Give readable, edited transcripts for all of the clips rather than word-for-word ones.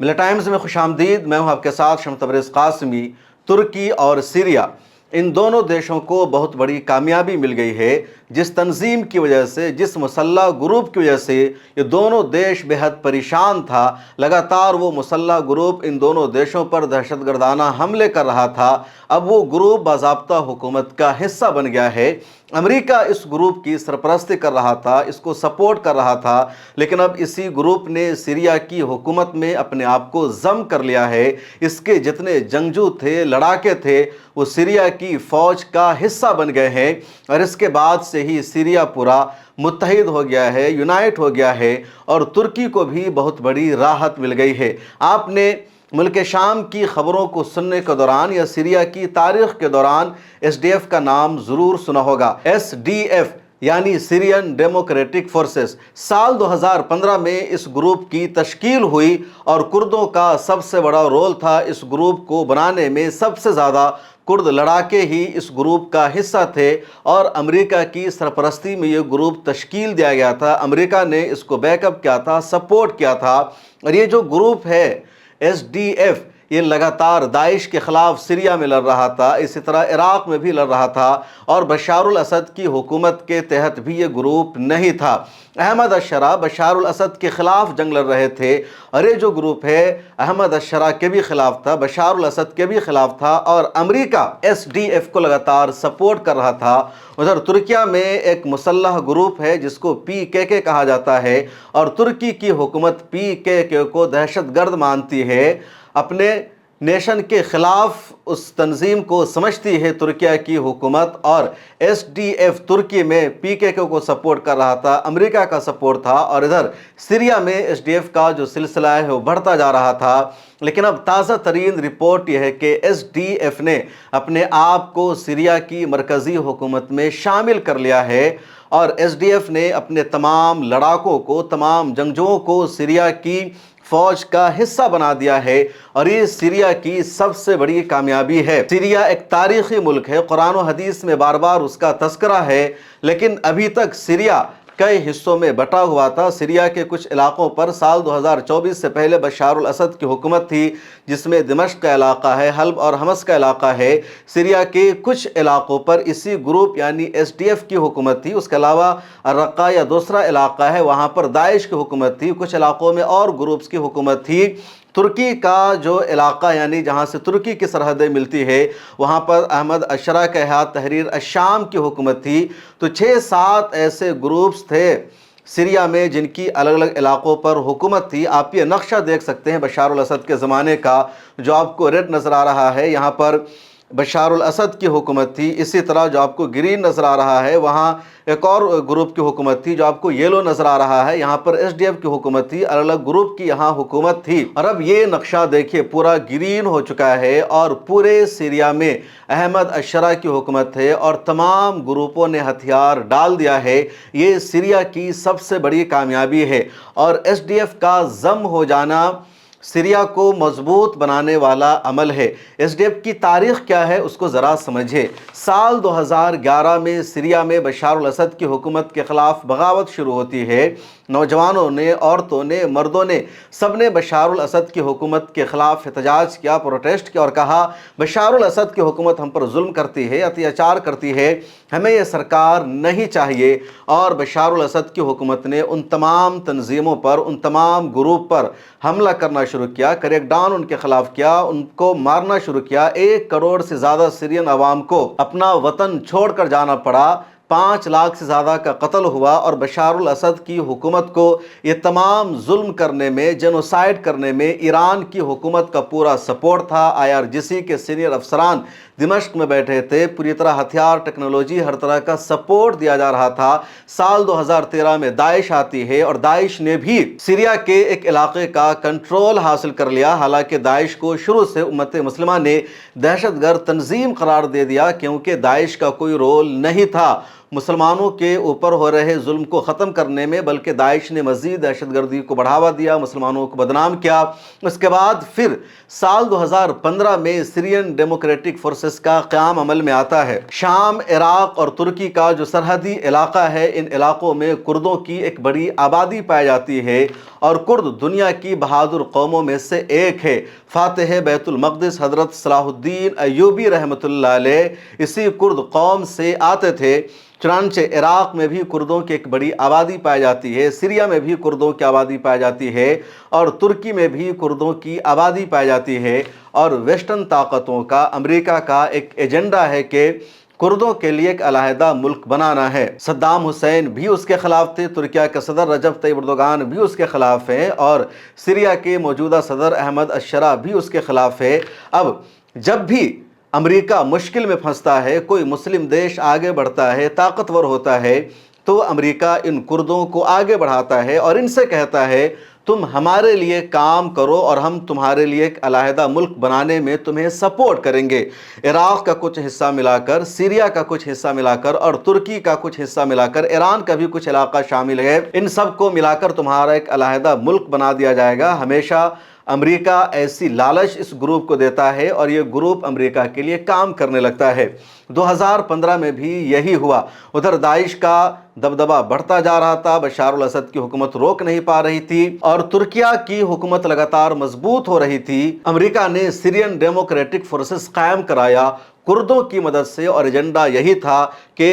ملا ٹائمز میں خوش آمدید۔ میں ہوں آپ کے ساتھ شمس تبریز قاسمی۔ ترکی اور سیریا، ان دونوں دیشوں کو بہت بڑی کامیابی مل گئی ہے، جس تنظیم کی وجہ سے، جس مسلح گروپ کی وجہ سے یہ دونوں دیش بے حد پریشان تھا۔ لگاتار وہ مسلح گروپ ان دونوں دیشوں پر دہشت گردانہ حملے کر رہا تھا۔ اب وہ گروپ باضابطہ حکومت کا حصہ بن گیا ہے۔ امریکہ اس گروپ کی سرپرستی کر رہا تھا، اس کو سپورٹ کر رہا تھا، لیکن اب اسی گروپ نے سیریا کی حکومت میں اپنے آپ کو ضم کر لیا ہے۔ اس کے جتنے جنگجو تھے، لڑاکے تھے، وہ سیریا کی فوج کا حصہ بن گئے ہیں، اور اس کے بعد سے ہی سیریا پورا متحد ہو گیا ہے، یونائٹ ہو گیا ہے، اور ترکی کو بھی بہت بڑی راحت مل گئی ہے۔ آپ نے ملک شام کی خبروں کو سننے کے دوران یا سیریا کی تاریخ کے دوران ایس ڈی ایف کا نام ضرور سنا ہوگا۔ ایس ڈی ایف یعنی سیرین ڈیموکریٹک فورسز۔ سال 2015 میں اس گروپ کی تشکیل ہوئی، اور کردوں کا سب سے بڑا رول تھا اس گروپ کو بنانے میں۔ سب سے زیادہ کرد لڑاکے ہی اس گروپ کا حصہ تھے، اور امریکہ کی سرپرستی میں یہ گروپ تشکیل دیا گیا تھا۔ امریکہ نے اس کو بیک اپ کیا تھا، سپورٹ کیا تھا، اور یہ جو گروپ ہے ایس ڈی ایف، یہ لگاتار داعش کے خلاف سیریا میں لڑ رہا تھا، اسی طرح عراق میں بھی لڑ رہا تھا، اور بشار الاسد کی حکومت کے تحت بھی یہ گروپ نہیں تھا۔ احمد الشرع بشار الاسد کے خلاف جنگ لڑ رہے تھے، اور یہ جو گروپ ہے احمد الشرع کے بھی خلاف تھا، بشار الاسد کے بھی خلاف تھا، اور امریکہ ایس ڈی ایف کو لگاتار سپورٹ کر رہا تھا۔ ادھر ترکیہ میں ایک مسلح گروپ ہے جس کو پی کے کہا جاتا ہے، اور ترکی کی حکومت پی کے کو دہشت گرد مانتی ہے۔ اپنے نیشن کے خلاف اس تنظیم کو سمجھتی ہے ترکیہ کی حکومت، اور ایس ڈی ایف ترکی میں پی کے کو سپورٹ کر رہا تھا، امریکہ کا سپورٹ تھا، اور ادھر سیریا میں ایس ڈی ایف کا جو سلسلہ ہے وہ بڑھتا جا رہا تھا۔ لیکن اب تازہ ترین رپورٹ یہ ہے کہ ایس ڈی ایف نے اپنے آپ کو سیریا کی مرکزی حکومت میں شامل کر لیا ہے، اور ایس ڈی ایف نے اپنے تمام لڑاکوں کو، تمام جنگجوؤں کو سیریا کی فوج کا حصہ بنا دیا ہے، اور یہ سیریا کی سب سے بڑی کامیابی ہے۔ سیریا ایک تاریخی ملک ہے، قرآن و حدیث میں بار بار اس کا تذکرہ ہے، لیکن ابھی تک سیریا کئی حصوں میں بٹا ہوا تھا۔ سیریا کے کچھ علاقوں پر سال 2024 سے پہلے بشار الاسد کی حکومت تھی، جس میں دمشق کا علاقہ ہے، حلب اور حمص کا علاقہ ہے۔ سیریا کے کچھ علاقوں پر اسی گروپ یعنی ایس ڈی ایف کی حکومت تھی۔ اس کے علاوہ الرقہ یا دوسرا علاقہ ہے، وہاں پر داعش کی حکومت تھی۔ کچھ علاقوں میں اور گروپس کی حکومت تھی۔ ترکی کا جو علاقہ یعنی جہاں سے ترکی کی سرحدیں ملتی ہے، وہاں پر احمد الشرع کے ہاتھ تحریر الشام کی حکومت تھی۔ تو 6-7 ایسے گروپس تھے سیریا میں جن کی الگ الگ علاقوں پر حکومت تھی۔ آپ یہ نقشہ دیکھ سکتے ہیں بشار الاسد کے زمانے کا، جو آپ کو ریڈ نظر آ رہا ہے، یہاں پر بشار الاسد کی حکومت تھی۔ اسی طرح جو آپ کو گرین نظر آ رہا ہے، وہاں ایک اور گروپ کی حکومت تھی۔ جو آپ کو یلو نظر آ رہا ہے، یہاں پر ایس ڈی ایف کی حکومت تھی، الگ الگ گروپ کی یہاں حکومت تھی۔ اور اب یہ نقشہ دیکھیے پورا گرین ہو چکا ہے، اور پورے سیریا میں احمد الشرع کی حکومت ہے، اور تمام گروپوں نے ہتھیار ڈال دیا ہے۔ یہ سیریا کی سب سے بڑی کامیابی ہے، اور ایس ڈی ایف کا ضم ہو جانا سیریا کو مضبوط بنانے والا عمل ہے۔ ایس ڈی ایف کی تاریخ کیا ہے اس کو ذرا سمجھے۔ سال 2011 میں سیریا میں بشار الاسد کی حکومت کے خلاف بغاوت شروع ہوتی ہے۔ نوجوانوں نے، عورتوں نے، مردوں نے، سب نے بشار الاسد کی حکومت کے خلاف احتجاج کیا، پروٹیسٹ کیا، اور کہا بشار الاسد کی حکومت ہم پر ظلم کرتی ہے، اتیاچار کرتی ہے، ہمیں یہ سرکار نہیں چاہیے۔ اور بشار الاسد کی حکومت نے ان تمام تنظیموں پر، ان تمام گروپ پر حملہ کرنا شروع کیا، کریک ڈاؤن ان کے خلاف کیا، ان کو مارنا شروع کیا۔ 1 کروڑ سے زیادہ سیرین عوام کو اپنا وطن چھوڑ کر جانا پڑا، 5 لاکھ سے زیادہ کا قتل ہوا، اور بشار الاسد کی حکومت کو یہ تمام ظلم کرنے میں، جینوسائیڈ کرنے میں ایران کی حکومت کا پورا سپورٹ تھا۔ IRGC کے سینئر افسران دمشق میں بیٹھے تھے، پوری طرح ہتھیار، ٹیکنالوجی، ہر طرح کا سپورٹ دیا جا رہا تھا۔ سال 2013 میں داعش آتی ہے، اور داعش نے بھی سیریا کے ایک علاقے کا کنٹرول حاصل کر لیا۔ حالانکہ داعش کو شروع سے امت مسلمہ نے دہشت گرد تنظیم قرار دے دیا، کیونکہ داعش کا کوئی رول نہیں تھا۔ मुसलमानों के ऊपर हो रहे जुल्म को ख़त्म करने में, बल्कि दाइश ने मज़ीद दहशतगर्दी को बढ़ावा दिया, मुसलमानों को बदनाम किया। उसके बाद फिर साल 2015 में सीरियन डेमोक्रेटिक फोर्सेस का क़याम अमल में आता है। शाम, इराक़ और तुर्की का जो सरहदी इलाका है, इन इलाकों में कुर्दों की एक बड़ी आबादी पाई जाती है और कुर्द दुनिया की बहादुर कौमों में से एक है। फातिह बैतुल मक़दिस हज़रत सलाहुद्दीन अय्यूबी रहमतुल्लाह अलैह इसी कुर्द कौम से आते थे। चुनांचे इराक़ में भी कुर्दों की एक बड़ी आबादी पाई जाती है, सीरिया में भी कुर्दों की आबादी पाई जाती है और तुर्की में भी कुर्दों की आबादी पाई जाती है। और वेस्टर्न ताकतों का, अमेरिका का एक एजेंडा है कि कुर्दों के लिए एक अलहदा मुल्क बनाना है। सद्दाम हुसैन भी उसके खिलाफ थे, तुर्किया के सदर रजब तैयब एर्दोगान भी उसके खिलाफ हैं और सीरिया के मौजूदा सदर अहमद अशरा भी उसके खिलाफ है। अब जब भी अमेरिका मुश्किल में फंसता है, कोई मुस्लिम देश आगे बढ़ता है, ताकतवर होता है, तो अमेरिका इन कुर्दों को आगे बढ़ाता है और इनसे कहता है तुम हमारे लिए काम करो और हम तुम्हारे लिए एक अलहदा मुल्क बनाने में तुम्हें सपोर्ट करेंगे। इराक़ का कुछ हिस्सा मिलाकर, सीरिया का कुछ हिस्सा मिलाकर और तुर्की का कुछ हिस्सा मिलाकर, ईरान का भी कुछ इलाका शामिल है, इन सब को मिलाकर तुम्हारा एक अलहदा मुल्क बना दिया जाएगा। हमेशा अमेरिका ऐसी लालच इस ग्रुप को देता है और ये ग्रुप अमेरिका के लिए काम करने लगता है। 2015 में भी यही हुआ। उधर दाइश का दबदबा बढ़ता जा रहा था, बशार अल असद की हुकूमत रोक नहीं पा रही थी और तुर्किया की हुकूमत लगातार मजबूत हो रही थी। अमेरिका ने सीरियन डेमोक्रेटिक फोर्सेस कायम कराया कुर्दों की मदद से और एजेंडा यही था कि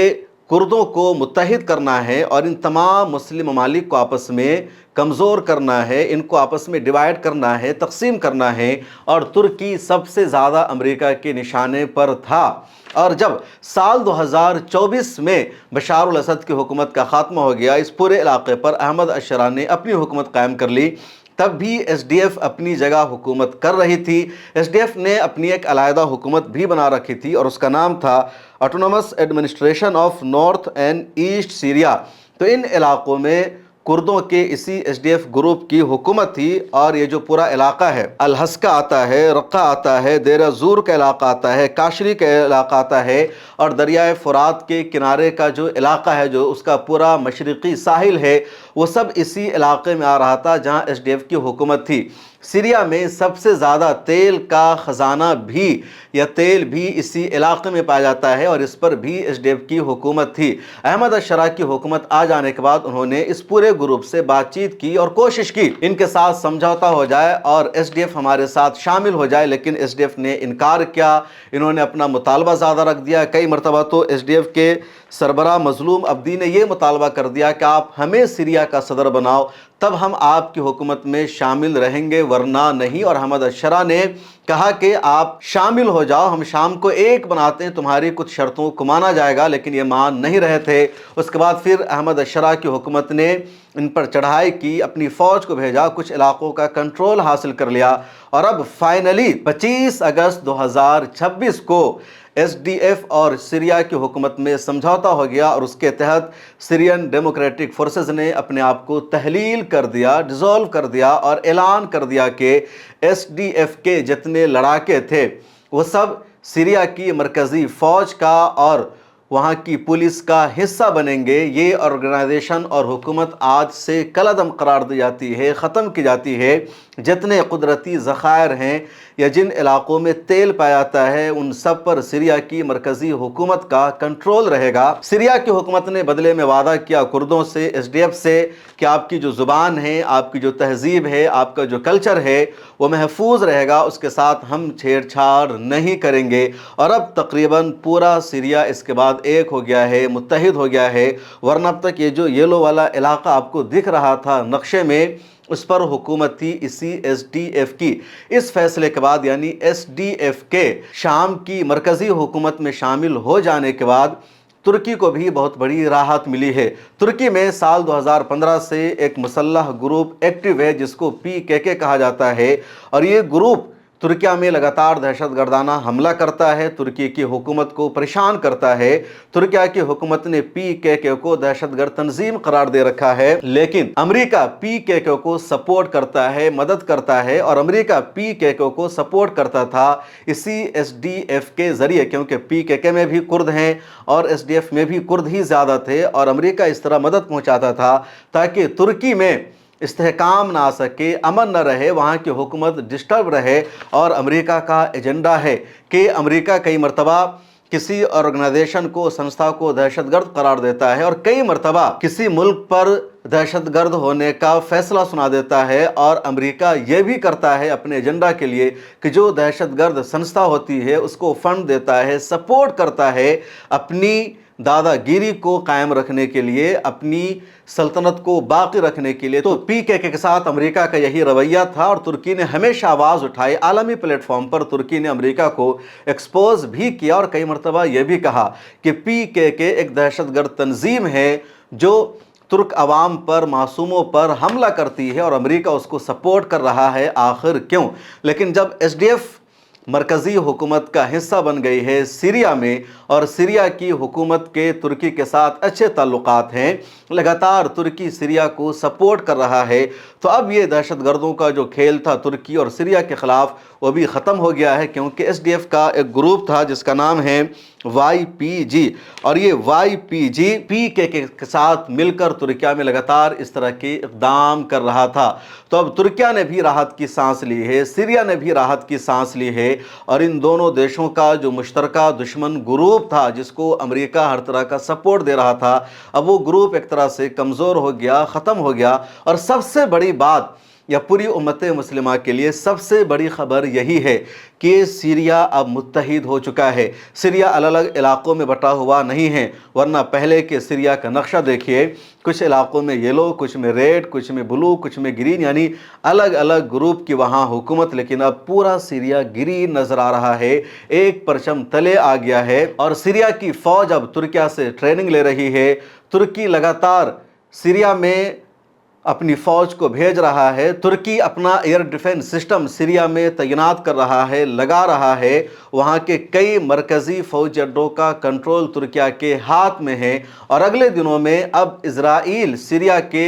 कुर्दों को मुत्तहिद करना है और इन तमाम मुस्लिम ममालिक को आपस में कमज़ोर करना है, इनको आपस में डिवाइड करना है, तकसीम करना है। और तुर्की सबसे ज़्यादा अमेरिका के निशाने पर था। और जब साल 2024 में बशार अल असद की हुकूमत का ख़ात्मा हो गया, इस पूरे इलाके पर अहमद अशरा ने अपनी हुकूमत कायम कर ली, तब भी एसडीएफ अपनी जगह हुकूमत कर रही थी। एसडीएफ ने अपनी एक अलहदा हुकूमत भी बना रखी थी और उसका नाम था autonomous administration of north and east Syria. तो इन इलाकों में कुर्दों के इसी एसडीएफ ग्रुप की हुकूमत थी और ये जो पूरा इलाका है, अल-हस्का आता है, रक्का आता है, देर ज़ूर का इलाका आता है, काशरी का इलाका आता है और दरियाए फ़ुरात के किनारे का जो इलाका है, जो उसका पूरा मशरिकी साहिल है, वो सब इसी इलाके में आ रहा था जहाँ एसडीएफ की हुकूमत थी। सीरिया में सबसे ज़्यादा तेल का ख़जाना भी या तेल भी इसी इलाके में पाया जाता है और इस पर भी एसडीएफ की हुकूमत थी। अहमद अशरा की हुकूमत आ जाने के बाद उन्होंने इस पूरे ग्रुप से बातचीत की और कोशिश की इनके साथ समझौता हो जाए और एसडीएफ हमारे साथ शामिल हो जाए, लेकिन एसडीएफ ने इनकार किया। इन्होंने अपना मुतालबा ज़्यादा रख दिया। कई मरतबा तो एसडीएफ के सरबरा मजलूम अब्दी ने यह मुतालबा कर दिया कि आप हमें सीरिया का सदर बनाओ, तब हम आपकी हुकूमत में शामिल रहेंगे, वरना नहीं। और अहमद अशरा ने कहा कि आप शामिल हो जाओ, हम शाम को एक बनाते हैं, तुम्हारी कुछ शर्तों को माना जाएगा, लेकिन ये मान नहीं रहे थे। उसके बाद फिर अहमद अशरा की हुकूमत ने इन पर चढ़ाई की, अपनी फ़ौज को भेजा, कुछ इलाकों का कंट्रोल हासिल कर लिया और अब फाइनली 25 अगस्त 2026 को एसडीएफ और सीरिया की हुकूमत में समझौता हो गया और उसके तहत सीरियन डेमोक्रेटिक फोर्सेस ने अपने आप को तहलील कर दिया, डिज़ोल्व कर दिया और ऐलान कर दिया कि एसडीएफ के जितने लड़ाके थे वो सब सीरिया की मरकज़ी फ़ौज का और वहाँ की पुलिस का हिस्सा बनेंगे। ये ऑर्गेनाइजेशन और हुकूमत आज से कलअदम करार दी जाती है, ख़त्म की जाती है। जितने कुदरती ज़खायर हैं या जिन इलाकों में तेल पाया जाता है, उन सब पर सीरिया की मरकज़ी हुकूमत का कंट्रोल रहेगा। सीरिया की हुकूमत ने बदले में वादा किया कुर्दों से, एसडीएफ से, कि आपकी जो ज़ुबान है, आपकी जो तहज़ीब है, आपका जो कल्चर है, वो महफूज रहेगा, उसके साथ हम छेड़छाड़ नहीं करेंगे। और अब तकरीबन पूरा सीरिया इसके बाद एक हो गया है, मुत्तहिद हो गया है। वरना अब तक ये जो येलो वाला इलाका आपको दिख रहा था नक्शे में, उस पर हुकूमत थी इसी एसडीएफ की। इस फैसले के बाद यानी एसडीएफ के शाम की मरकज़ी हुकूमत में शामिल हो जाने के बाद तुर्की को भी बहुत बड़ी राहत मिली है। तुर्की में साल 2015 से एक मुसल्लह ग्रुप एक्टिव है जिसको पीकेके कहा जाता है और ये ग्रुप ترکیہ میں لگاتار دہشت گردانہ حملہ کرتا ہے، ترکی کی حکومت کو پریشان کرتا ہے۔ ترکیہ کی حکومت نے PKK کو دہشت گرد تنظیم قرار دے رکھا ہے، لیکن امریکہ PKK کو سپورٹ کرتا ہے، مدد کرتا ہے، اور امریکہ PKK کو سپورٹ کرتا تھا اسی SDF کے ذریعے، کیونکہ PKK میں بھی کرد ہیں اور SDF میں بھی کرد ہی زیادہ تھے، اور امریکہ اس طرح مدد پہنچاتا تھا تاکہ ترکی میں استحکام نہ آ سکے، امن نہ رہے، وہاں کی حکومت ڈسٹرب رہے۔ اور امریکہ کا ایجنڈا ہے کہ امریکہ کئی مرتبہ کسی آرگنائزیشن کو، سنستھا کو دہشت گرد قرار دیتا ہے، اور کئی مرتبہ کسی ملک پر دہشت گرد ہونے کا فیصلہ سنا دیتا ہے، اور امریکہ یہ بھی کرتا ہے اپنے ایجنڈا کے لیے کہ جو دہشت گرد سنستھا ہوتی ہے اس کو فنڈ دیتا ہے، سپورٹ کرتا ہے، اپنی دادا گیری کو قائم رکھنے کے لیے، اپنی سلطنت کو باقی رکھنے کے لیے۔ تو PKK کے ساتھ امریکہ کا یہی رویہ تھا، اور ترکی نے ہمیشہ آواز اٹھائی، عالمی پلیٹ فارم پر ترکی نے امریکہ کو ایکسپوز بھی کیا، اور کئی مرتبہ یہ بھی کہا کہ PKK ایک دہشت گرد تنظیم ہے جو ترک عوام پر، معصوموں پر حملہ کرتی ہے، اور امریکہ اس کو سپورٹ کر رہا ہے۔ آخر کیوں؟ لیکن جب SDF مرکزی حکومت کا حصہ بن گئی ہے سیریا میں، اور سیریا کی حکومت کے ترکی کے ساتھ اچھے تعلقات ہیں، لگاتار ترکی سیریا کو سپورٹ کر رہا ہے، تو اب یہ دہشت گردوں کا جو کھیل تھا ترکی اور سیریا کے خلاف وہ بھی ختم ہو گیا ہے، کیونکہ SDF کا ایک گروپ تھا جس کا نام ہے YPG، اور یہ YPG PKK کے ساتھ مل کر ترکیہ میں لگاتار اس طرح کے اقدام کر رہا تھا۔ تو اب ترکیہ نے بھی راحت کی سانس لی ہے، سیریا نے بھی راحت کی سانس لی ہے، اور ان دونوں دیشوں کا جو مشترکہ دشمن گروپ تھا جس کو امریکہ ہر طرح کا سپورٹ دے رہا تھا، اب وہ گروپ ایک طرح سے کمزور ہو گیا، ختم ہو گیا۔ اور سب سے بڑی بات، یا پوری امت مسلمہ کے لیے سب سے بڑی خبر یہی ہے کہ سیریا اب متحد ہو چکا ہے۔ سیریا الگ الگ علاقوں میں بٹا ہوا نہیں ہے، ورنہ پہلے کے سیریا کا نقشہ دیکھیے، کچھ علاقوں میں یلو، کچھ میں ریڈ، کچھ میں بلو، کچھ میں گرین، یعنی الگ الگ گروپ کی وہاں حکومت، لیکن اب پورا سیریا گرین نظر آ رہا ہے، ایک پرچم تلے آ گیا ہے، اور سیریا کی فوج اب ترکیہ سے ٹریننگ لے رہی ہے۔ ترکی لگاتار سیریا میں اپنی فوج کو بھیج رہا ہے، ترکی اپنا ایئر ڈیفنس سسٹم سیریا میں تعینات کر رہا ہے، لگا رہا ہے، وہاں کے کئی مرکزی فوجی اڈوں کا کنٹرول ترکیہ کے ہاتھ میں ہے، اور اگلے دنوں میں اب اسرائیل سیریا کے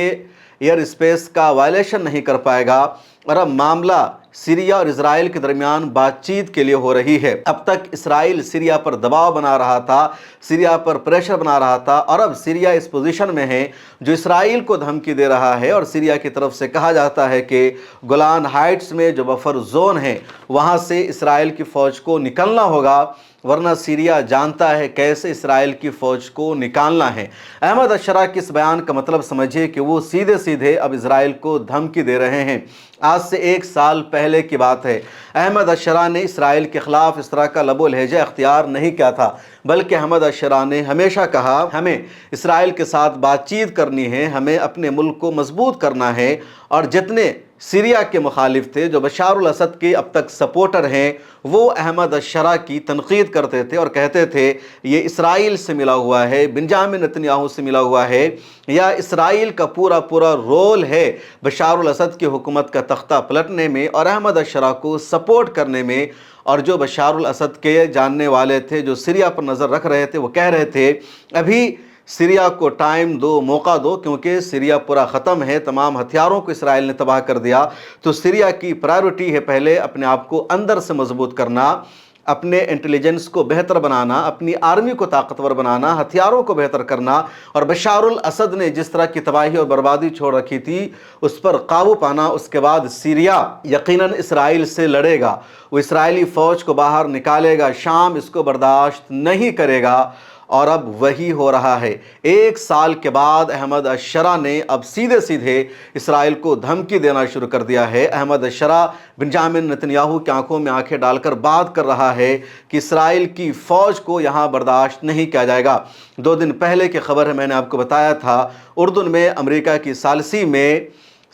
ایئر اسپیس کا وائلیشن نہیں کر پائے گا، اور اب معاملہ سیریا اور اسرائیل کے درمیان بات چیت کے لیے ہو رہی ہے۔ اب تک اسرائیل سیریا پر دباؤ بنا رہا تھا، سیریا پر پریشر بنا رہا تھا، اور اب سیریا اس پوزیشن میں ہے جو اسرائیل کو دھمکی دے رہا ہے، اور سیریا کی طرف سے کہا جاتا ہے کہ گولان ہائٹس میں جو بفر زون ہے وہاں سے اسرائیل کی فوج کو نکلنا ہوگا، ورنہ سیریا جانتا ہے کیسے اسرائیل کی فوج کو نکالنا ہے۔ احمد الشرا کے اس بیان کا مطلب سمجھے کہ وہ سیدھے سیدھے اب اسرائیل کو دھمکی دے رہے ہیں۔ آج سے 1 سال پہلے کی بات ہے، احمد الشرا نے اسرائیل کے خلاف اس طرح کا لب و لہجہ اختیار نہیں کیا تھا، بلکہ احمد الشرا نے ہمیشہ کہا ہمیں اسرائیل کے ساتھ بات چیت کرنی ہے، ہمیں اپنے ملک کو مضبوط کرنا ہے، اور جتنے سیریا کے مخالف تھے جو بشار الاسد کے اب تک سپورٹر ہیں، وہ احمد الشرا کی تنقید کرتے تھے اور کہتے تھے یہ اسرائیل سے ملا ہوا ہے، بنجامن نتنیاہو سے ملا ہوا ہے، یا اسرائیل کا پورا رول ہے بشار الاسد کی حکومت کا تختہ پلٹنے میں اور احمد الشرا کو سپورٹ کرنے میں۔ اور جو بشار الاسد کے جاننے والے تھے، جو سیریا پر نظر رکھ رہے تھے، وہ کہہ رہے تھے ابھی سیریا کو ٹائم دو، موقع دو، کیونکہ سیریا پورا ختم ہے، تمام ہتھیاروں کو اسرائیل نے تباہ کر دیا، تو سیریا کی پرائیورٹی ہے پہلے اپنے آپ کو اندر سے مضبوط کرنا، اپنے انٹیلیجنس کو بہتر بنانا، اپنی آرمی کو طاقتور بنانا، ہتھیاروں کو بہتر کرنا، اور بشار الاسد نے جس طرح کی تباہی اور بربادی چھوڑ رکھی تھی اس پر قابو پانا۔ اس کے بعد سیریا یقیناً اسرائیل سے لڑے گا، وہ اسرائیلی فوج کو باہر نکالے گا، شام اس کو برداشت نہیں کرے گا، اور اب وہی ہو رہا ہے۔ 1 سال کے بعد احمد الشرا نے اب سیدھے سیدھے اسرائیل کو دھمکی دینا شروع کر دیا ہے۔ احمد الشرا بنجامن نتنیاہو کی آنکھوں میں آنکھیں ڈال کر بات کر رہا ہے کہ اسرائیل کی فوج کو یہاں برداشت نہیں کیا جائے گا۔ 2 دن پہلے کی خبر ہے، میں نے آپ کو بتایا تھا، اردن میں امریکہ کی ثالثی میں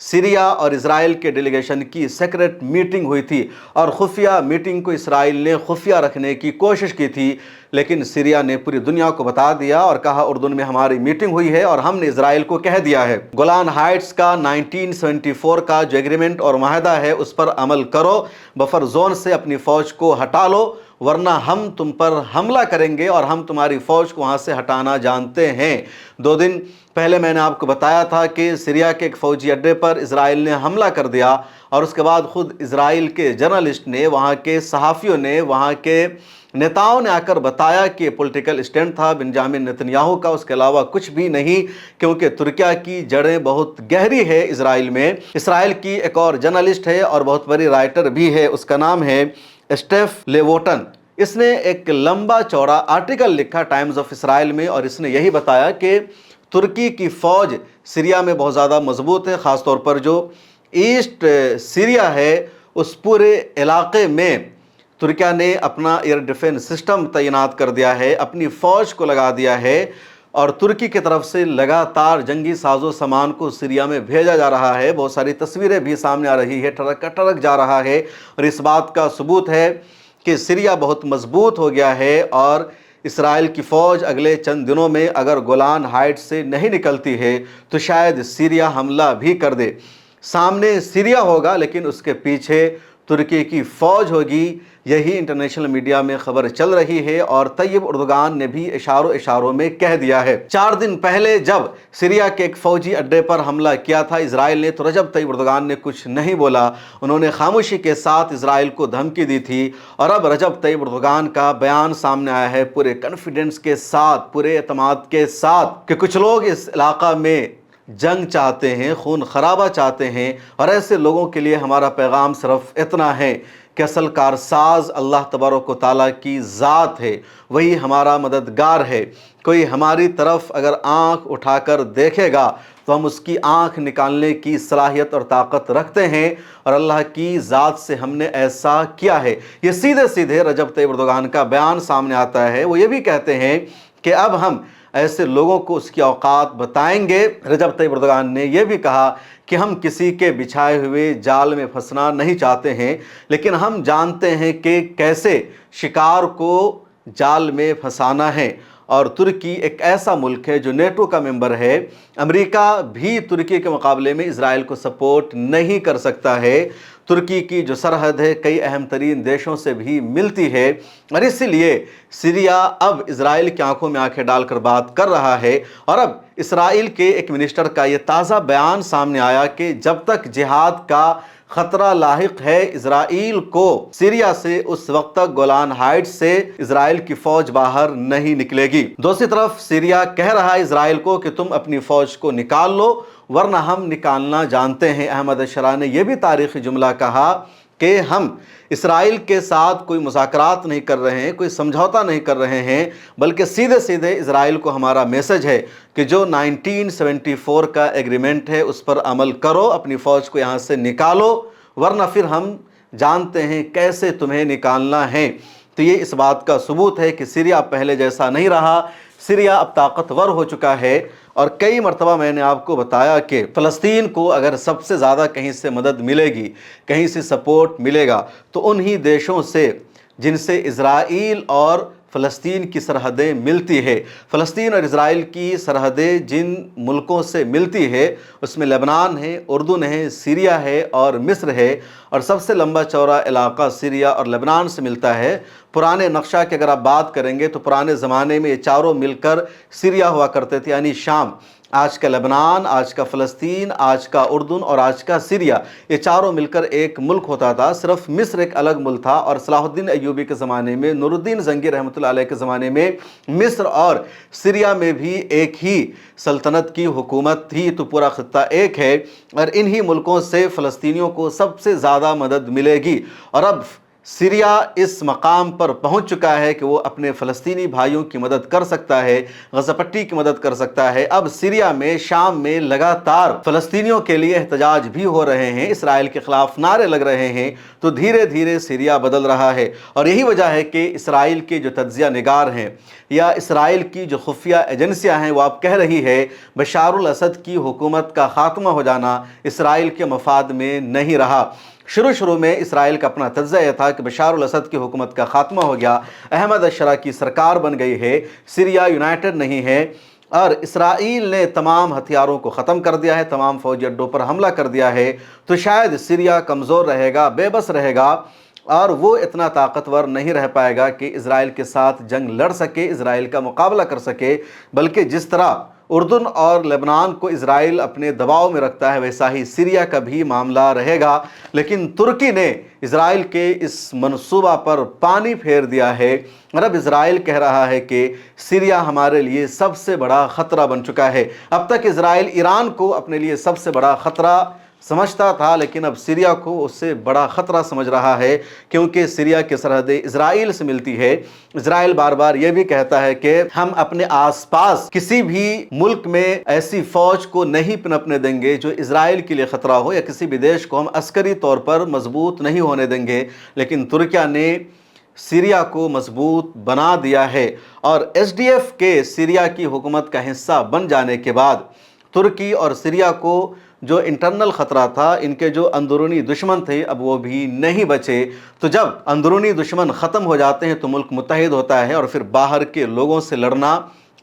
سیریا اور اسرائیل کے ڈیلیگیشن کی سیکرٹ میٹنگ ہوئی تھی، اور خفیہ میٹنگ کو اسرائیل نے خفیہ رکھنے کی کوشش کی تھی، लेकिन सीरिया ने पूरी दुनिया को बता दिया और कहा उर्दून में हमारी मीटिंग हुई है और हमने इजराइल को कह दिया है गोलान हाइट्स का 1974 का जो एग्रीमेंट और माहदा है उस पर अमल करो, बफर जोन से अपनी फ़ौज को हटा लो वरना हम तुम पर हमला करेंगे और हम तुम्हारी फ़ौज को वहाँ से हटाना जानते हैं। 2 दिन पहले मैंने आपको बताया था कि सीरिया के एक फ़ौजी अड्डे पर इजराइल ने हमला कर दिया और उसके बाद ख़ुद इजराइल के जर्नलिस्ट ने, वहाँ के सहाफ़ियों ने, वहाँ के नेताओं ने आकर बताया कि पॉलिटिकल स्टैंड था बेंजामिन नेतन्याहू का, उसके अलावा कुछ भी नहीं, क्योंकि तुर्किया की जड़ें बहुत गहरी है इजराइल में। इजराइल की एक और जर्नलिस्ट है और बहुत बड़ी राइटर भी है, उसका नाम है स्टेफ लेवोटन। इसने एक लंबा चौड़ा आर्टिकल लिखा टाइम्स ऑफ इसराइल में और इसने यही बताया कि तुर्की की फ़ौज सीरिया में बहुत ज़्यादा मजबूत है, ख़ास तौर पर जो ईस्ट सीरिया है उस पूरे इलाके में तुर्किया ने अपना एयर डिफेंस सिस्टम तैनात कर दिया है, अपनी फ़ौज को लगा दिया है और तुर्की की तरफ से लगातार जंगी साजो सामान को सीरिया में भेजा जा रहा है। बहुत सारी तस्वीरें भी सामने आ रही है, ट्रक का ट्रक जा रहा है और इस बात का सबूत है कि सीरिया बहुत मजबूत हो गया है और इसराइल की फ़ौज अगले चंद दिनों में अगर गोलान हाइट्स से नहीं निकलती है तो शायद सीरिया हमला भी कर दे। सामने सीरिया होगा लेकिन उसके पीछे तुर्की की फ़ौज होगी, यही इंटरनेशनल मीडिया में खबर चल रही है और तैयब उर्दुगान ने भी इशारों में कह दिया है। 4 दिन पहले जब सीरिया के एक फ़ौजी अड्डे पर हमला किया था इजराइल ने, तो रजब तैयब उर्दुगान ने कुछ नहीं बोला, उन्होंने खामोशी के साथ इजराइल को धमकी दी थी और अब रजब तैयब उर्दुगान का बयान सामने आया है पूरे कॉन्फिडेंस के साथ, पूरे एतमाद के साथ कि कुछ लोग इस इलाका में जंग चाहते हैं, खून खराबा चाहते हैं और ऐसे लोगों के लिए हमारा पैगाम सिर्फ इतना है कि असल कारसाज अल्लाह तबारक व तआला की ज़ात है, वही हमारा मददगार है। कोई हमारी तरफ अगर आँख उठाकर देखेगा तो हम उसकी आँख निकालने की सलाहियत और ताकत रखते हैं और अल्लाह की ज़ात से हमने ऐसा किया है। ये सीधे सीधे रजब तैयब उर्दुगान का बयान सामने आता है। वो ये भी कहते हैं कि अब हम ऐसे लोगों को उसकी औकात बताएंगे। रजब तैयब उर्दुगान ने यह भी कहा कि हम किसी के बिछाए हुए जाल में फंसना नहीं चाहते हैं, लेकिन हम जानते हैं कि कैसे शिकार को जाल में फंसाना है और तुर्की एक ऐसा मुल्क है जो नेटो का मेंबर है। अमेरिका भी तुर्की के मुकाबले में इजराइल को सपोर्ट नहीं कर सकता है। तुर्की की जो सरहद है कई अहम तरीन देशों से भी मिलती है और इसलिए सीरिया अब इजराइल की आंखों में आंखें डालकर बात कर रहा है। और अब इसराइल के एक मिनिस्टर का ये ताज़ा बयान सामने आया कि जब तक जिहाद का खतरा लाहिक है इजराइल को सीरिया से, उस वक्त तक गोलान हाइट्स से इजराइल की फौज बाहर नहीं निकलेगी। दूसरी तरफ सीरिया कह रहा है इजराइल को कि तुम अपनी फौज को निकाल लो वरना हम निकालना जानते हैं। अहमद शरा ने यह भी तारीखी जुमला कहा कि हम इसराइल के साथ कोई मुज़ाकरात नहीं कर रहे हैं, कोई समझौता नहीं कर रहे हैं, बल्कि सीधे सीधे इजराइल को हमारा मैसेज है कि जो 1974 का एग्रीमेंट है उस पर अमल करो, अपनी फ़ौज को यहाँ से निकालो वरना फिर हम जानते हैं कैसे तुम्हें निकालना है। तो ये इस बात का सबूत है कि सीरिया पहले जैसा नहीं रहा, सीरिया अब ताकतवर हो चुका है। और कई मरतबा मैंने आपको बताया कि फ़लस्तीन को अगर सबसे ज़्यादा कहीं से मदद मिलेगी, कहीं से सपोर्ट मिलेगा तो उन्हीं देशों से जिनसे इजराइल और फ़लस्तीन की सरहदें मिलती है। फ़लस्तीन और इजराइल की सरहदें जिन मुल्कों से मिलती है उसमें लेबनान है, उर्दून है, सीरिया है और मिस्र है और सबसे लंबा चौड़ा इलाका सीरिया और लेबनान से मिलता है। पुराने नक्शा की अगर आप बात करेंगे तो पुराने ज़माने में ये चारों मिलकर सीरिया हुआ करते थे, यानी शाम, आज का लेबनान, आज का फ़लस्तीन, आज का उर्दून और आज का सीरिया, ये चारों मिलकर एक मुल्क होता था। सिर्फ मिस्र एक अलग मुल्क था और सलाहुद्दीन अय्यूबी के ज़माने में, नूरुद्दीन ज़ंगी रहमतुल्लाह अलैह के ज़माने में मिस्र और सीरिया में भी एक ही सल्तनत की हुकूमत थी। तो पूरा खित्ता एक है और इन्हीं मुल्कों से फ़लस्तीनियों को सबसे ज़्यादा मदद मिलेगी। और अब सीरिया इस मकाम पर पहुंच चुका है कि वो अपने फ़लस्तीनी भाइयों की मदद कर सकता है, गज़ा पट्टी की मदद कर सकता है। अब सीरिया में, शाम में लगातार फ़लस्तीनियों के लिए एहतजाज भी हो रहे हैं, इसराइल के ख़िलाफ़ नारे लग रहे हैं। तो धीरे धीरे सीरिया बदल रहा है और यही वजह है कि इसराइल के जो तज्ज़िया निगार हैं या इसराइल की जो खुफिया एजेंसियाँ हैं वो आप कह रही है बशारुल असद की हुकूमत का ख़ात्मा हो जाना इसराइल के मफाद में नहीं रहा। शुरू में इसराइल का अपना तज्ज़िया यह था कि बशार अल-असद की हुकूमत का ख़ात्मा हो गया, अहमद अश-शरा की सरकार बन गई है, सीरिया यूनाइटेड नहीं है और इसराइल ने तमाम हथियारों को ख़त्म कर दिया है, तमाम फ़ौजी अड्डों पर हमला कर दिया है, तो शायद सीरिया कमज़ोर रहेगा, बेबस रहेगा और वो इतना ताकतवर नहीं रह पाएगा कि इज़राइल के साथ जंग लड़ सके, इज़राइल का मुकाबला कर सके। बल्कि जिस तरह उर्दन और लेबनान को इज़राइल अपने दबाव में रखता है, वैसा ही सीरिया का भी मामला रहेगा। लेकिन तुर्की ने इज़राइल के इस मंसूबा पर पानी फेर दिया है और अब इज़राइल कह रहा है कि सीरिया हमारे लिए सबसे बड़ा ख़तरा बन चुका है। अब तक इज़राइल ईरान को अपने लिए सबसे बड़ा ख़तरा समझता था, लेकिन अब सीरिया को उससे बड़ा ख़तरा समझ रहा है, क्योंकि सीरिया की सरहदें इज़राइल से मिलती है। इज़राइल बार बार ये भी कहता है कि हम अपने आसपास किसी भी मुल्क में ऐसी फ़ौज को नहीं पनपने देंगे जो इज़राइल के लिए ख़तरा हो, या किसी भी देश को हम अस्करी तौर पर मजबूत नहीं होने देंगे। लेकिन तुर्किया ने सीरिया को मजबूत बना दिया है और SDF के सीरिया की हुकूमत का हिस्सा बन जाने के बाद तुर्की और सीरिया को जो इंटरनल ख़तरा था, इनके जो अंदरूनी दुश्मन थे, अब वो भी नहीं बचे। तो जब अंदरूनी दुश्मन ख़त्म हो जाते हैं तो मुल्क मुत्तहिद होता है और फिर बाहर के लोगों से लड़ना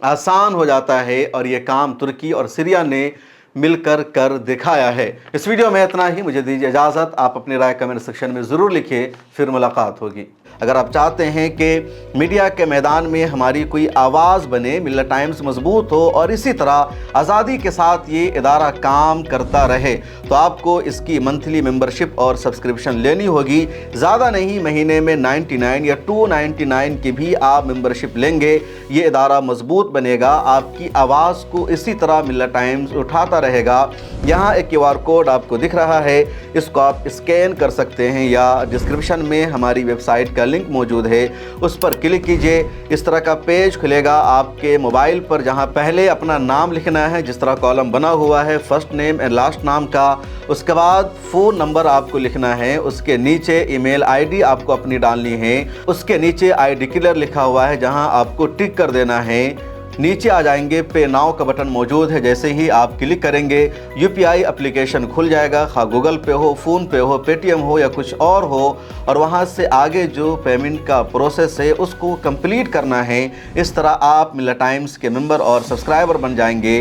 आसान हो जाता है, और ये काम तुर्की और सीरिया ने मिलकर कर दिखाया है। इस वीडियो में इतना ही, मुझे दीजिए इजाज़त। आप अपनी राय कमेंट सेक्शन में ज़रूर लिखिए, फिर मुलाकात होगी। अगर आप चाहते हैं कि मीडिया के मैदान में हमारी कोई आवाज़ बने, मिल्लत टाइम्स मजबूत हो और इसी तरह आज़ादी के साथ ये इदारा काम करता रहे, तो आपको इसकी मंथली मेंबरशिप और सब्सक्रिप्शन लेनी होगी। ज़्यादा नहीं, महीने में 99 या 299 की भी आप मेंबरशिप लेंगे, ये इदारा मजबूत बनेगा। आपकी आवाज़ को इसी तरह मिल्लत टाइम्स उठाता रहेगा। यहाँ एक QR कोड आपको दिख रहा है, इसको आप स्कैन कर सकते हैं या डिस्क्रिप्शन में हमारी वेबसाइट का लिंक मौजूद है, उस पर क्लिक कीजिए। इस तरह का पेज खुलेगा आपके मोबाइल पर, जहां पहले अपना नाम लिखना है, जिस तरह कॉलम बना हुआ है फर्स्ट नेम एंड लास्ट नाम का। उसके बाद फ़ोन नंबर आपको लिखना है, उसके नीचे ईमेल ID आपको अपनी डालनी है, उसके नीचे I डिक्लेयर लिखा हुआ है जहां आपको टिक कर देना है। नीचे आ जाएंगे, पे नाउ का बटन मौजूद है, जैसे ही आप क्लिक करेंगे UPI एप्लीकेशन खुल जाएगा, खा गूगल पे हो, फ़ोन पे हो, पेटीएम हो या कुछ और हो, और वहां से आगे जो पेमेंट का प्रोसेस है उसको कंप्लीट करना है। इस तरह आप मिल्लत टाइम्स के मेंबर और सब्सक्राइबर बन जाएंगे।